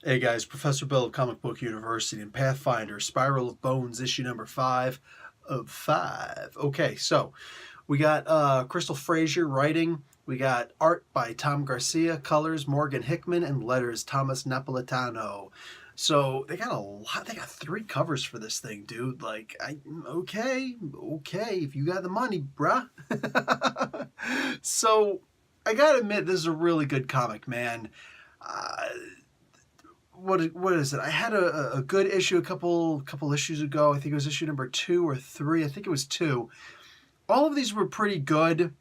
Hey guys, Professor Bill of Comic Book University and Pathfinder Spiral of Bones, issue number 5 of 5. Okay, so we got Crystal Frazier writing. We got art by Tom Garcia, colors Morgan Hickman, and letters Thomas Napolitano. So they got a lot. They got 3 covers for this thing, dude. Like, okay, if you got the money, bruh. So I gotta admit, this is a really good comic, man. Uh, what is it? I had a good issue a couple issues ago. I think it was issue number 2 or 3. I think it was 2. All of these were pretty good.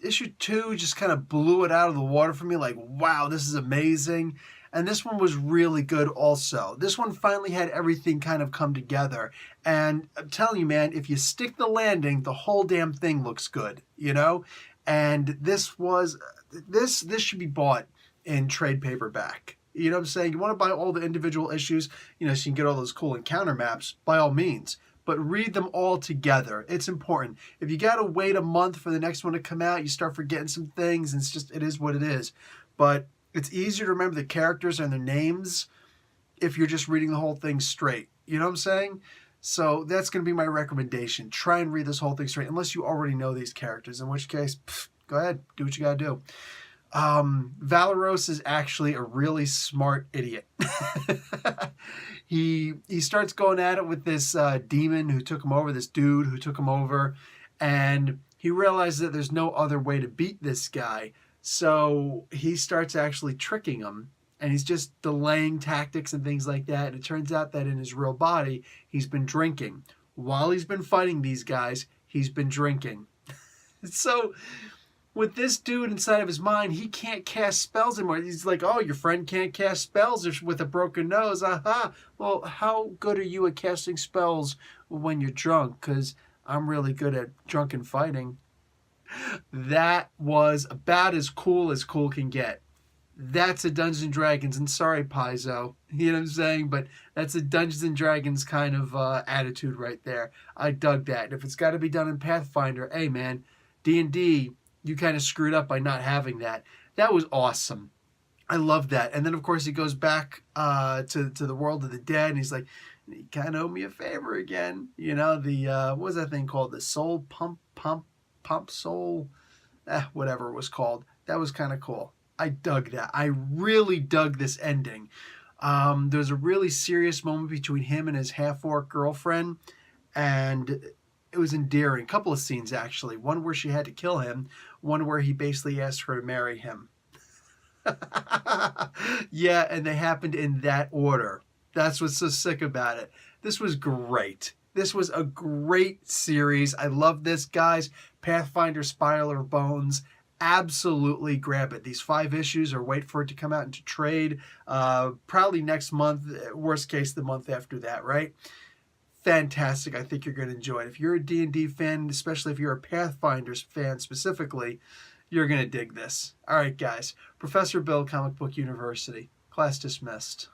Issue 2 just kind of blew it out of the water for me. Like, wow, this is amazing. And this one was really good also. This one finally had everything kind of come together. And I'm telling you, man, if you stick the landing, the whole damn thing looks good, you know? And this should be bought in trade paperback. You know what I'm saying? You want to buy all the individual issues, so you can get all those cool encounter maps, by all means. But read them all together. It's important. If you got to wait a month for the next one to come out, you start forgetting some things, and it is what it is. But it's easier to remember the characters and their names if you're just reading the whole thing straight. You know what I'm saying? So that's going to be my recommendation. Try and read this whole thing straight, unless you already know these characters, in which case, go ahead, do what you got to do. Valeros is actually a really smart idiot. He starts going at it with this demon who took him over, this dude who took him over, and he realizes that there's no other way to beat this guy. So he starts actually tricking him, and he's just delaying tactics and things like that. And it turns out that in his real body, he's been drinking. While he's been fighting these guys, he's been drinking. So with this dude inside of his mind, he can't cast spells anymore. He's like, oh, your friend can't cast spells with a broken nose. Aha. Well, how good are you at casting spells when you're drunk? Because I'm really good at drunken fighting. That was about as cool can get. That's a Dungeons and Dragons, and sorry, Paizo, you know what I'm saying? But that's a Dungeons and Dragons kind of attitude right there. I dug that. If it's got to be done in Pathfinder, hey man, D&D, you kind of screwed up by not having that. That was awesome. I love that. And then, of course, he goes back to the world of the dead, and he's like, you kind of owe me a favor again. What was that thing called? The soul pump soul? Whatever it was called. That was kind of cool. I dug that. I really dug this ending. There's a really serious moment between him and his half-orc girlfriend, and it was endearing. A couple of scenes, actually. One where she had to kill him. One where he basically asked her to marry him. Yeah, and they happened in that order. That's what's so sick about it. This was great. This was a great series. I love this, guys. Pathfinder Spiral of Bones. Absolutely grab it. These 5 issues, or wait for it to come out into trade. Probably next month. Worst case, the month after that, right? Fantastic. I think you're going to enjoy it. If you're a D&D fan, especially if you're a Pathfinder fan specifically, you're going to dig this. All right, guys. Professor Bill, Comic Book University. Class dismissed.